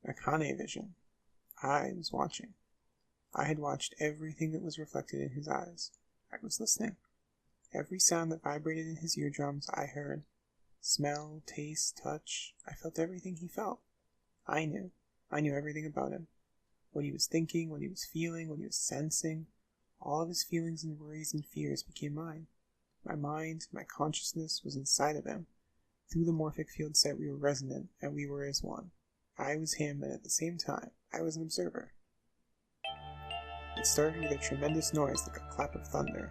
AKANE Vision. I was watching. I had watched everything that was reflected in his eyes. I was listening. Every sound that vibrated in his eardrums I heard. Smell, taste, touch. I felt everything he felt. I knew. I knew everything about him. What he was thinking, what he was feeling, what he was sensing. All of his feelings and worries and fears became mine. My mind, my consciousness was inside of him. Through the morphic field set we were resonant, and we were as one. I was him, and at the same time, I was an observer. It started with a tremendous noise like a clap of thunder.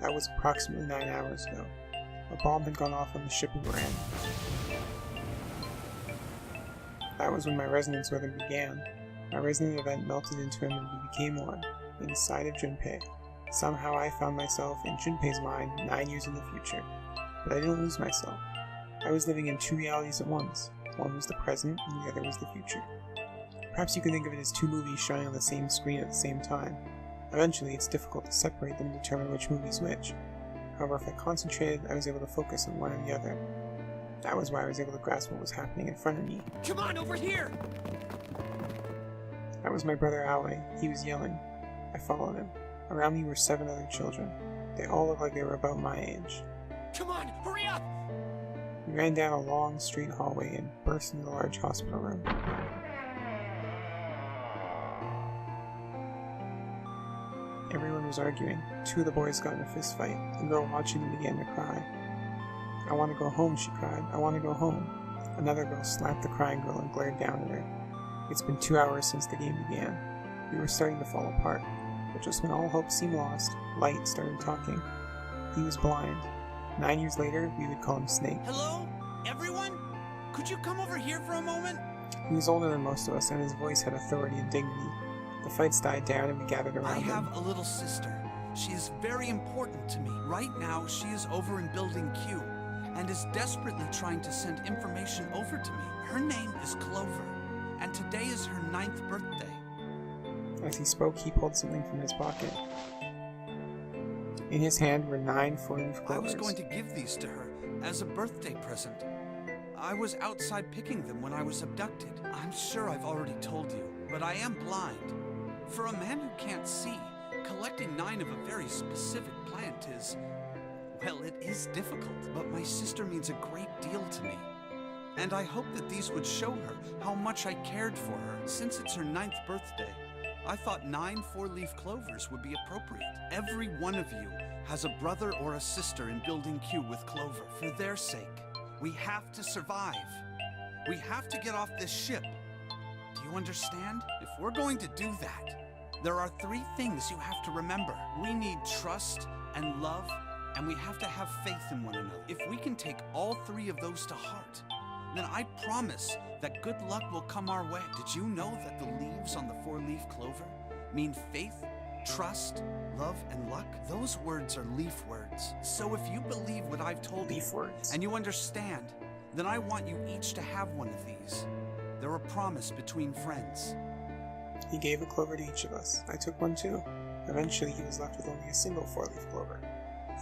That was approximately 9 hours ago. A bomb had gone off on the ship we were in. That was when my resonance with him began. My resonant event melted into him and we became one, inside of Junpei. Somehow I found myself in Junpei's mind 9 years in the future. But I didn't lose myself. I was living in 2 realities at once. One was the present, and the other was the future. Perhaps you can think of it as 2 movies showing on the same screen at the same time. Eventually, it's difficult to separate them and determine which movie's which. However, if I concentrated, I was able to focus on one or the other. That was why I was able to grasp what was happening in front of me. Come on, over here! That was my brother Aoi. He was yelling. I followed him. Around me were 7 other children. They all looked like they were about my age. Come on, hurry up! We ran down a long street hallway and burst into the large hospital room. Everyone was arguing. 2 of the boys got in a fist fight. The girl watching them began to cry. I want to go home, she cried. I want to go home. Another girl slapped the crying girl and glared down at her. It's been 2 hours since the game began. We were starting to fall apart. But just when all hope seemed lost, Light started talking. He was blind. 9 years later, we would call him Snake. Hello? Everyone? Could you come over here for a moment? He was older than most of us, and his voice had authority and dignity. The fights died down and we gathered around him. I have a little sister. She is very important to me. Right now, she is over in Building Q, and is desperately trying to send information over to me. Her name is Clover, and today is her 9th birthday. As he spoke, he pulled something from his pocket. In his hand were 9 4-leaf clovers. I was going to give these to her as a birthday present. I was outside picking them when I was abducted. I'm sure I've already told you, but I am blind. For a man who can't see, collecting 9 of a very specific plant is... well, it is difficult, but my sister means a great deal to me. And I hope that these would show her how much I cared for her. Since it's her 9th birthday, I thought 9 4-leaf clovers would be appropriate. Every one of you has a brother or a sister in Building Q with Clover. For their sake, we have to survive. We have to get off this ship. Do you understand? If we're going to do that, there are 3 things you have to remember. We need trust and love, and we have to have faith in one another. If we can take all 3 of those to heart, then I promise that good luck will come our way. Did you know that the leaves on the 4-leaf clover mean faith, trust, love, and luck? Those words are leaf words. So if you believe what I've told you, and you understand, then I want you each to have one of these. They're a promise between friends. He gave a clover to each of us. I took one too. Eventually he was left with only a single 4-leaf clover.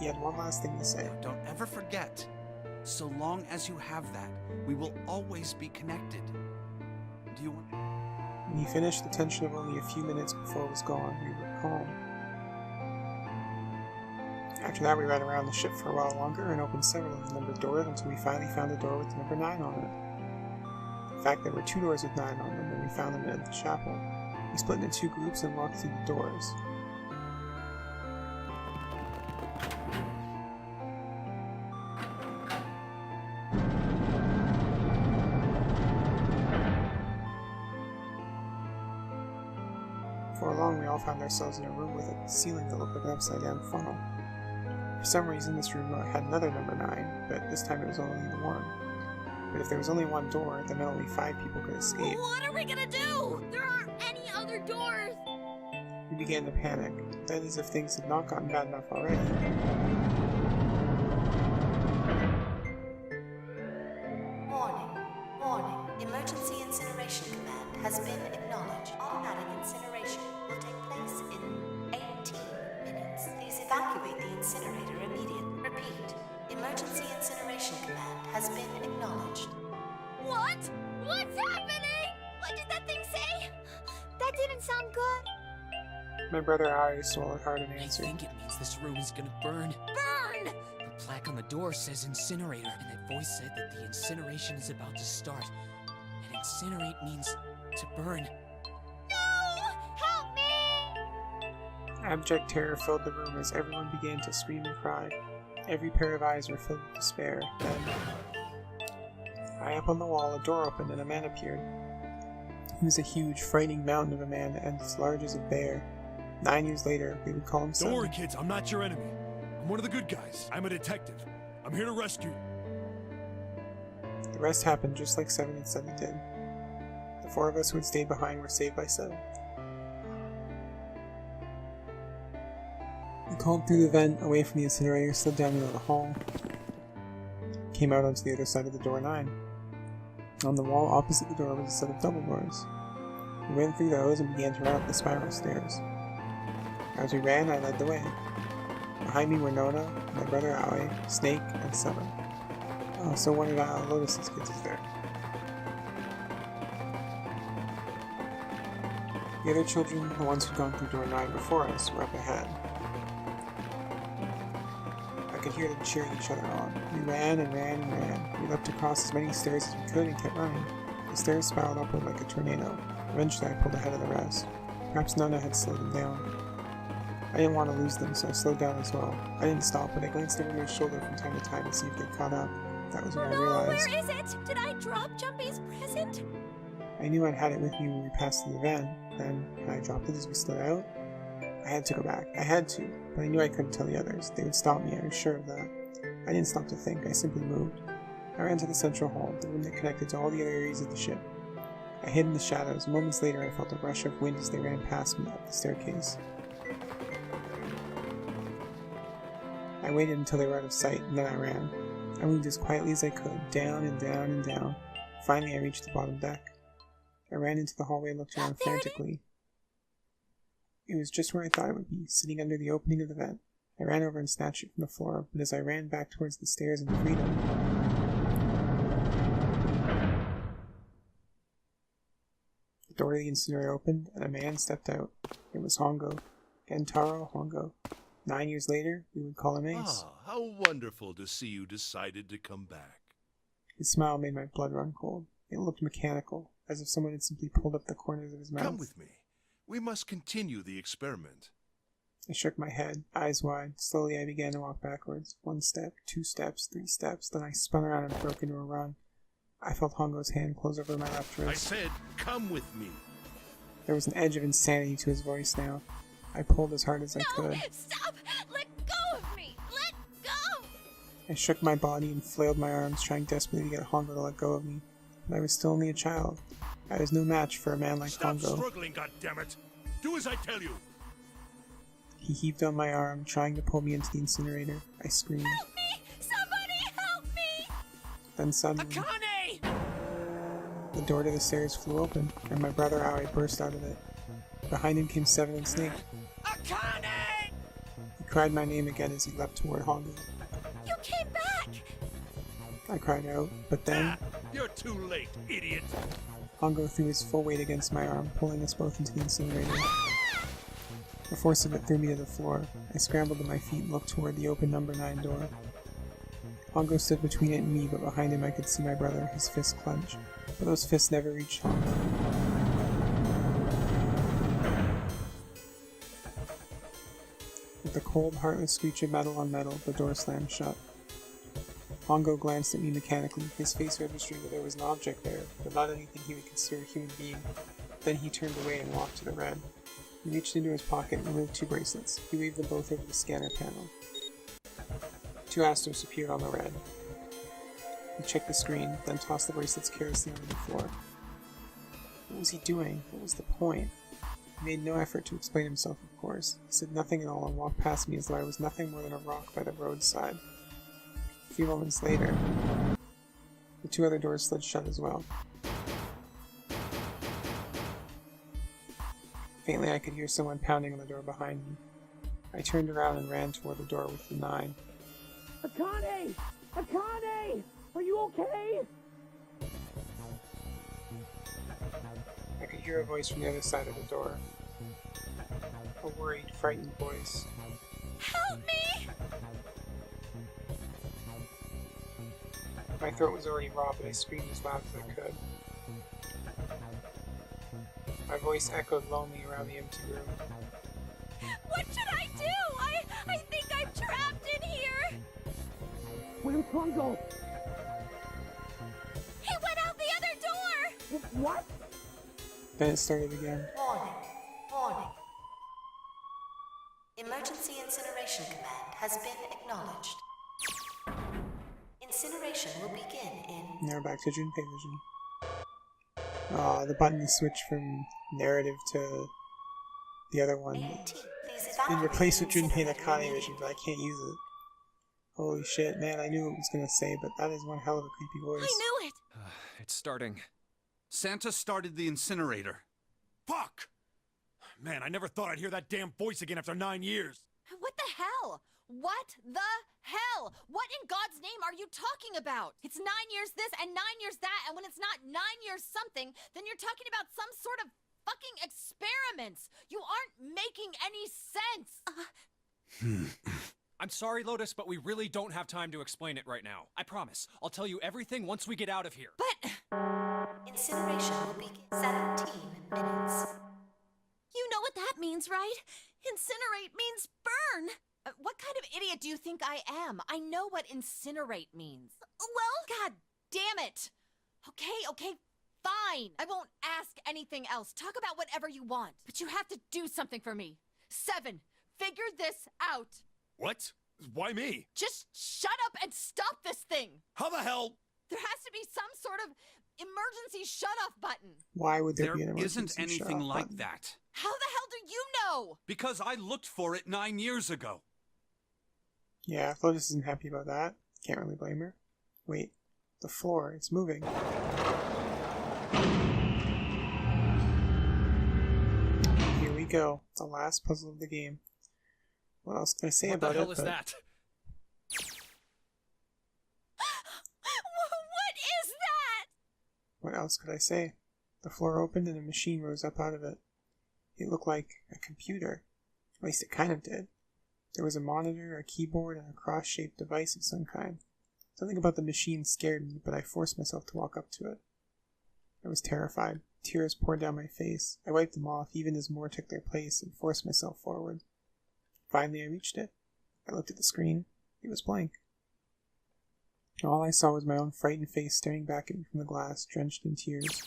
He had one last thing to say. Now, don't ever forget, so long as you have that, we will always be connected. Do you want... When he finished, the tension of only a few minutes before it was gone, we were calm. After that, we ran around the ship for a while longer and opened several of the numbered doors until we finally found a door with the number 9 on it. In fact, there were 2 doors with 9 on them, and we found them in the chapel. We split into 2 groups and walked through the doors. Before long, we all found ourselves in a room with a ceiling that looked like an upside-down funnel. For some reason, this room had another number 9, but this time it was only the 1. But if there was only 1 door, then only 5 people could escape. What are we gonna do? There aren't any other doors! We began to panic. That is, if things had not gotten bad enough already. Warning. Emergency incineration command has been acknowledged. Automatic incineration will take place in 18 minutes. Please evacuate the incinerator immediately. Repeat. Incineration command has been acknowledged. What? What's happening? What did that thing say? That didn't sound good. My brother Ari swallowed hard and I answered. think it means this room is gonna burn. Burn! The plaque on the door says incinerator, and that voice said that the incineration is about to start. And incinerate means to burn. No! Help me! Abject terror filled the room as everyone began to scream and cry. Every pair of eyes were filled with despair. Then, high up on the wall, a door opened and a man appeared. He was a huge, frightening mountain of a man and as large as a bear. 9 years later, we would call him son. Don't worry, kids. I'm not your enemy. I'm one of the good guys. I'm a detective. I'm here to rescue you. The rest happened just like 7 had said it did. The 4 of us who had stayed behind were saved by 7. We called through the vent, away from the incinerator, slid down into the hall, came out onto the other side of the door 9. On the wall opposite the door was a set of double doors. We ran through those and began to run up the spiral stairs. As we ran, I led the way. Behind me were Nona, my brother Aoi, Snake, and 7. Oh, so one of Lotus's kids is there. The other children, the ones who'd gone through door 9 before us, were up ahead. I could hear them cheering each other on. We ran and ran and ran. We leapt across as many stairs as we could and kept running. The stairs spiraled upward like a tornado. Eventually I pulled ahead of the rest. Perhaps Nona had slowed them down. I didn't want to lose them, so I slowed down as well. I didn't stop, but I glanced over their shoulder from time to time to see if they'd caught up. That was when I realized. Where is it? Did I drop Junpei's present? I knew I'd had it with me when we passed through the van. Then, when I dropped it as we slid out, I had to go back. I had to, but I knew I couldn't tell the others. They would stop me, I was sure of that. I didn't stop to think, I simply moved. I ran to the central hall, the room that connected to all the other areas of the ship. I hid in the shadows. Moments later, I felt a rush of wind as they ran past me up the staircase. I waited until they were out of sight, and then I ran. I moved as quietly as I could, down and down and down. Finally, I reached the bottom deck. I ran into the hallway and looked around frantically. It was just where I thought it would be, sitting under the opening of the vent. I ran over and snatched it from the floor, but as I ran back towards the stairs and freedom, the door to the incinerator opened, and a man stepped out. It was Hongo. Gentaro Hongo. 9 years later, we would call him Ace. Ah, how wonderful to see you decided to come back. His smile made my blood run cold. It looked mechanical, as if someone had simply pulled up the corners of his mouth. Come with me. We must continue the experiment. I shook my head, eyes wide. Slowly I began to walk backwards. 1 step, 2 steps, 3 steps, then I spun around and broke into a run. I felt Hongo's hand close over my left wrist. I said, come with me. There was an edge of insanity to his voice now. I pulled as hard as I could. Stop! Let go of me! Let go! I shook my body and flailed my arms, trying desperately to get Hongo to let go of me. But I was still only a child. I was no match for a man like Stop Hongo. struggling, goddammit! Do as I tell you! He heaved on my arm, trying to pull me into the incinerator. I screamed. Help me! Somebody help me! Then suddenly, AKANE! the door to the stairs flew open, and my brother Aoi burst out of it. Behind him came 7 and Snake. AKANE! He cried my name again as he leapt toward Hongo. You came back! I cried out, but then You're too late, idiot! Hongo threw his full weight against my arm, pulling us both into the incinerator. The force of it threw me to the floor. I scrambled to my feet and looked toward the open number 9 door. Hongo stood between it and me, but behind him I could see my brother, his fists clenched. But those fists never reached Hongo. With the cold, heartless screech of metal on metal, the door slammed shut. Hongo glanced at me mechanically, his face registering that there was an object there, but not anything he would consider a human being. Then he turned away and walked to the red. He reached into his pocket and removed 2 bracelets. He waved them both over the scanner panel. 2 Astros appeared on the red. He checked the screen, then tossed the bracelets carelessly onto the floor. What was he doing? What was the point? He made no effort to explain himself, of course. He said nothing at all and walked past me as though I was nothing more than a rock by the roadside. A few moments later, the 2 other doors slid shut as well. Faintly, I could hear someone pounding on the door behind me. I turned around and ran toward the door with the 9. AKANE! Akane! Are you okay? I could hear a voice from the other side of the door. A worried, frightened voice. Help me! My throat was already raw, but I screamed as loud as I could. My voice echoed lonely around the empty room. What should I do? I think I'm trapped in here! Where's Kongo? He went out the other door! What? Then it started again. Warning. Warning. Emergency incineration command has been acknowledged. Incineration will begin in... Now we're back to Junpei Vision. Aw, the button is switched from narrative to the other one. 18. It's been replaced with Junpei and AKANE Vision, but I can't use it. Holy shit, man, I knew what it was gonna say, but that is one hell of a creepy voice. I knew it! It's starting. Santa started the incinerator. Fuck! Man, I never thought I'd hear that damn voice again after 9 years. What the hell? What the hell? What in God's name are you talking about? It's 9 years this and 9 years that, and when it's not 9 years something, then you're talking about some sort of fucking experiments. You aren't making any sense. I'm sorry, Lotus, but we really don't have time to explain it right now. I promise. I'll tell you everything once we get out of here. But Incineration will begin 17 minutes. you know what that means, right? Incinerate means burn. What kind of idiot do you think I am? I know what incinerate means. Well, God damn it. Okay, fine. I won't ask anything else. Talk about whatever you want. But you have to do something for me. 7, figure this out. What? Why me? Just shut up and stop this thing. How the hell? There has to be some sort of emergency shut-off button. Why would there There be an emergency isn't anything shut-off like button? that. How the hell do you know? Because I looked for it 9 years ago. Yeah, Lotus isn't happy about that. Can't really blame her. Wait, the floor, it's moving. Here we go. It's the last puzzle of the game. What else can I say What about the hell it? is but that? What is that? what else could I say? The floor opened and a machine rose up out of it. It looked like a computer. At least it kind of did. There was a monitor, a keyboard, and a cross-shaped device of some kind. Something about the machine scared me, but I forced myself to walk up to it. I was terrified. Tears poured down my face. I wiped them off, even as more took their place, and forced myself forward. Finally, I reached it. I looked at the screen. It was blank. All I saw was my own frightened face staring back at me from the glass, drenched in tears.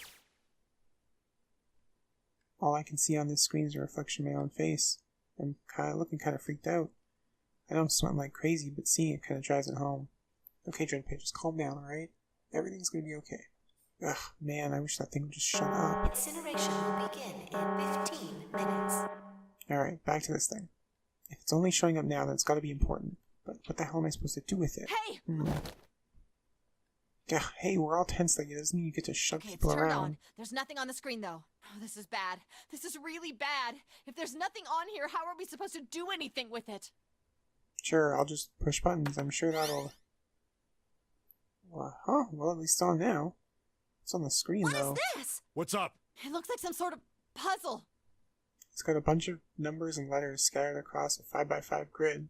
All I can see on this screen is a reflection of my own face. I'm looking kind of freaked out. I know I'm sweating like crazy, but seeing it kind of drives it home. Okay, Junpei, just calm down, alright? Everything's gonna be okay. Ugh, man, I wish that thing would just shut up. Incineration will begin in 15 minutes. Alright, back to this thing. If it's only showing up now, then it's gotta be important. But what the hell am I supposed to do with it? Hey! Yeah, hey, we're all tense like it doesn't mean you get to shove Okay, it's people turned around. on. There's nothing on the screen, though. Oh, this is bad. This is really bad. If there's nothing on here, how are we supposed to do anything with it? Sure, I'll just push buttons. I'm sure that'll... Well, at least it's on now. It's on the screen, What though. is this? What's up? It looks like some sort of puzzle. It's got a bunch of numbers and letters scattered across a 5x5 grid.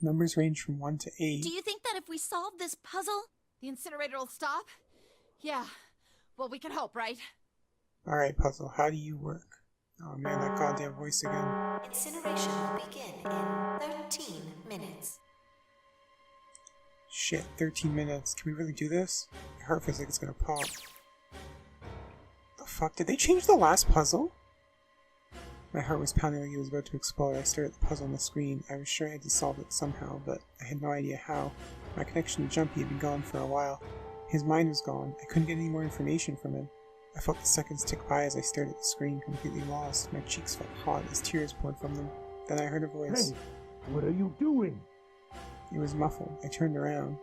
Numbers range from 1 to 8. Do you think that if we solve this puzzle, the incinerator will stop? Yeah. Well, we can hope, right? Alright, puzzle, how do you work? Oh man, that goddamn voice again. Incineration will begin in 13 minutes. Shit, 13 minutes. Can we really do this? My heart feels like it's gonna pop. The fuck? Did they change the last puzzle? My heart was pounding like it was about to explode. I stared at the puzzle on the screen. I was sure I had to solve it somehow, but I had no idea how. My connection to Junpei had been gone for a while. His mind was gone. I couldn't get any more information from him. I felt the seconds tick by as I stared at the screen, completely lost. My cheeks felt hot as tears poured from them. Then I heard a voice. Hey, what are you doing? It was muffled. I turned around.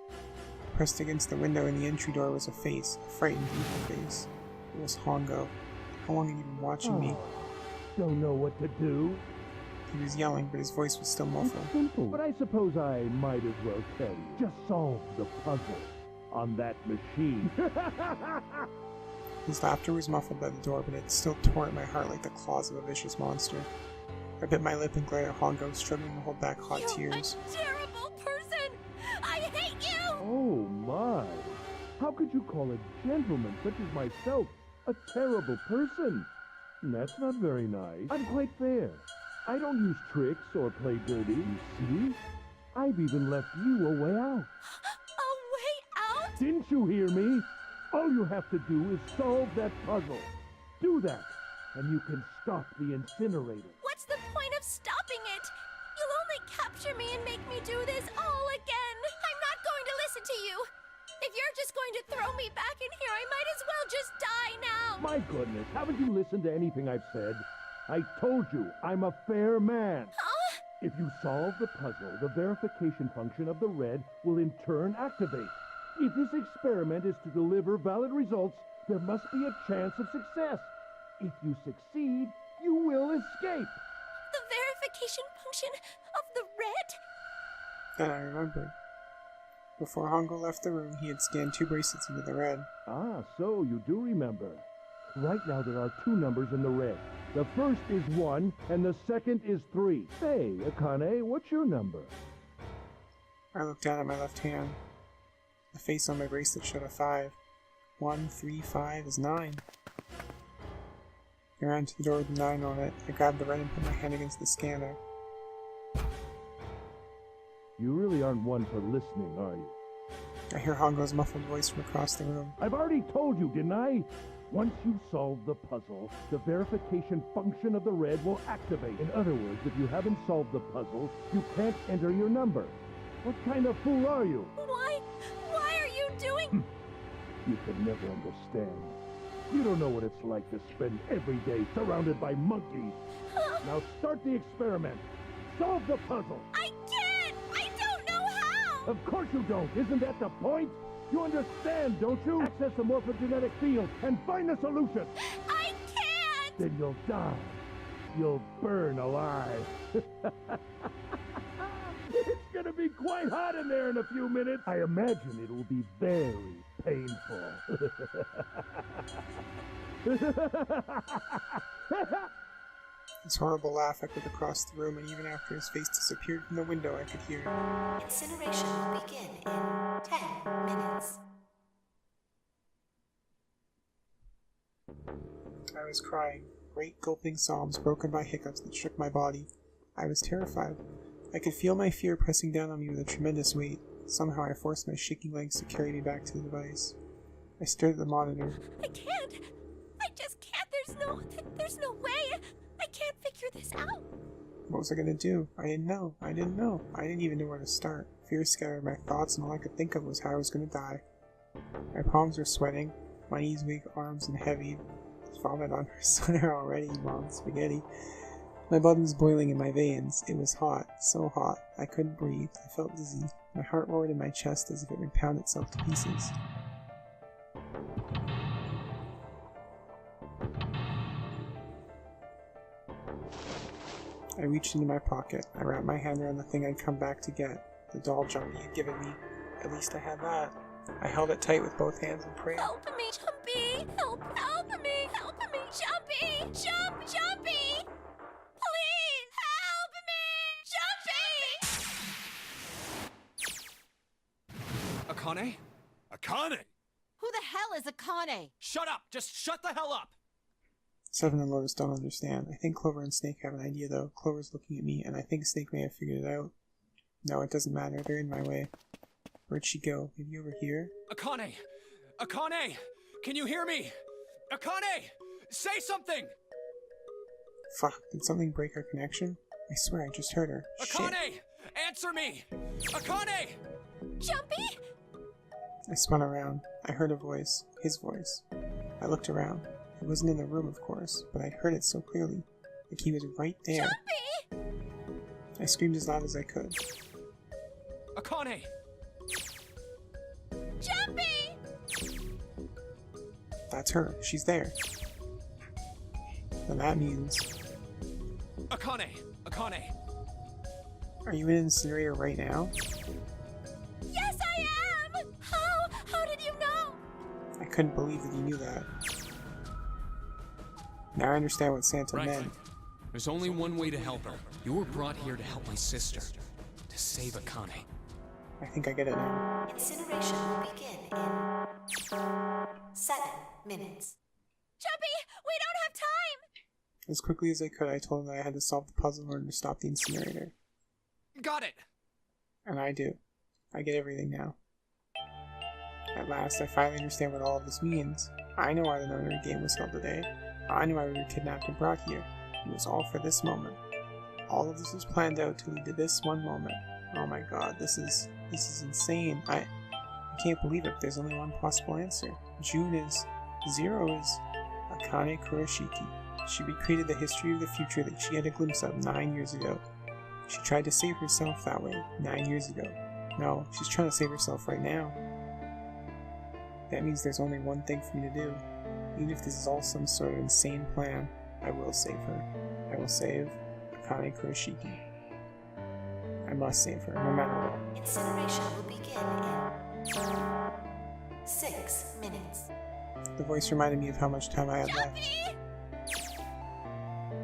Pressed against the window in the entry door was a face, a frightened, evil face. It was Hongo. How long had he been watching me? Don't know what to do. He was yelling, but his voice was still muffled. It's simple, but I suppose I might as well tell you. Just solve the puzzle on that machine. His laughter was muffled by the door, but it still tore at my heart like the claws of a vicious monster. I bit my lip and glared at Hongo, struggling to hold back hot tears. You're a terrible person! I hate you! Oh my! How could you call a gentleman such as myself a terrible person? That's not very nice. I'm quite fair. I don't use tricks or play dirty, you see? I've even left you a way out. A way out? Didn't you hear me? All you have to do is solve that puzzle. Do that, and you can stop the incinerator. What's the point of stopping it? You'll only capture me and make me do this all again. I'm not going to listen to you. If you're just going to throw me back in here, I might as well just die now. My goodness, haven't you listened to anything I've said? I told you, I'm a fair man. Huh? If you solve the puzzle, the verification function of the red will in turn activate. If this experiment is to deliver valid results, there must be a chance of success. If you succeed, you will escape. The verification function of the red? Then I remembered. Before Hongo left the room, he had scanned 2 bracelets into the red. Ah, so you do remember. Right now there are 2 numbers in the red. The first is 1, and the second is 3. Hey, Akane, what's your number? I looked down at my left hand. The face on my bracelet showed a 5. 1, 3, 5 is 9. I ran to the door with the 9 on it. I grabbed the red and put my hand against the scanner. You really aren't one for listening, are you? I hear Hongo's muffled voice from across the room. I've already told you, didn't I? Once you solve the puzzle, the verification function of the red will activate. In other words, if you haven't solved the puzzle, you can't enter your number. What kind of fool are you? Why are you doing... You could never understand. You don't know what it's like to spend every day surrounded by monkeys. Now start the experiment. Solve the puzzle. I can't! I don't know how! Of course you don't. Isn't that the point? You understand, don't you? Access the morphogenetic field and find the solution. I can't! Then you'll die. You'll burn alive. It's gonna be quite hot in there in a few minutes. I imagine it will be very painful. His horrible laugh echoed across the room, and even after his face disappeared from the window, I could hear it. Incineration will begin in 10 minutes. I was crying, great gulping sobs broken by hiccups that shook my body. I was terrified. I could feel my fear pressing down on me with a tremendous weight. Somehow I forced my shaking legs to carry me back to the device. I stared at the monitor. I can't! I just can't! There's no way! I can't figure this out! What was I gonna do? I didn't know. I didn't even know where to start. Fear scattered my thoughts, and all I could think of was how I was gonna die. My palms were sweating, my knees weak, arms and heavy. Vomit on her sweater already, Mom. Spaghetti. My blood was boiling in my veins. It was hot, so hot. I couldn't breathe. I felt dizzy. My heart roared in my chest as if it would pound itself to pieces. I reached into my pocket. I wrapped my hand around the thing I'd come back to get. The doll Jumpy had given me. At least I had that. I held it tight with both hands and prayed. Help me, Jumpy! Help me! Help me, Jumpy! Jumpy! Please, help me! Jumpy! Akane? Akane! Who the hell is Akane? Shut up! Just shut the hell up! Seven and Lotus don't understand. I think Clover and Snake have an idea, though. Clover's looking at me, and I think Snake may have figured it out. No, it doesn't matter. They're in my way. Where'd she go? Maybe over here? Akane! Akane! Can you hear me? Akane! Say something! Fuck, did something break our connection? I swear I just heard her. Akane! Shit. Answer me! Akane! Jumpy? I spun around. I heard a voice. His voice. I looked around. It wasn't in the room, of course, but I'd heard it so clearly. Like he was right there. Jumpy! I screamed as loud as I could. Akane! Jumpy! That's her. She's there. And that means... Akane! Akane. Are you in an incinerator right now? Yes, I am! How did you know? I couldn't believe that you knew that. Now I understand what Santa meant. There's only one way to help her. You were brought here to help my sister. To save Akane. I think I get it now. Incineration will begin in 7 minutes. Jumpy, we don't have time! As quickly as I could, I told him that I had to solve the puzzle in order to stop the incinerator. Got it. And I do. I get everything now. At last, I finally understand what all of this means. I know why the Nonary game was held today. I knew why we were kidnapped and brought here. It was all for this moment. All of this was planned out to lead to this one moment. Oh my god, this is insane. I can't believe it, but there's only one possible answer. June is... 0 is... Akane Kurashiki. She recreated the history of the future that she had a glimpse of 9 years ago. She tried to save herself that way 9 years ago. No, she's trying to save herself right now. That means there's only one thing for me to do. Even if this is all some sort of insane plan, I will save her. I will save Akane Kurashiki. I must save her, no matter what. Incineration will begin in 6 minutes. The voice reminded me of how much time I had left.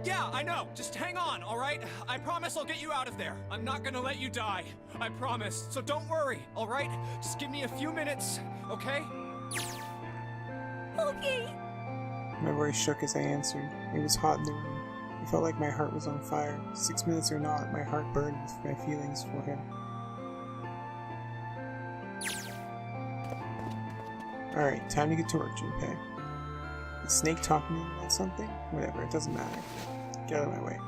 Yeah, I know. Just hang on, alright? I promise I'll get you out of there. I'm not gonna let you die. I promise. So don't worry, alright? Just give me a few minutes, okay? Okay. My voice shook as I answered. It was hot in the room. It felt like my heart was on fire. 6 minutes or not, my heart burned with my feelings for him. Alright, time to get to work, Junpei. Is Snake talking to me about something? Whatever, it doesn't matter. Get out of my way.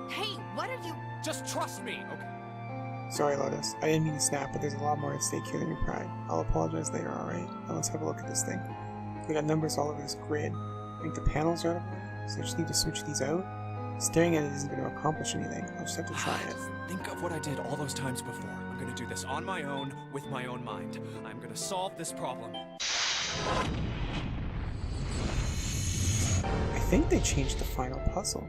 Hey, what are you... Just trust me, okay? Sorry, Lotus. I didn't mean to snap, but there's a lot more at stake here than your pride. I'll apologize later, alright? Now let's have a look at this thing. We got numbers all over this grid. I think the panels are out of order, so I just need to switch these out. Staring at it isn't going to accomplish anything. I'll just have to try it. Think of what I did all those times before. I'm gonna do this on my own, with my own mind. I'm gonna solve this problem. I think they changed the final puzzle.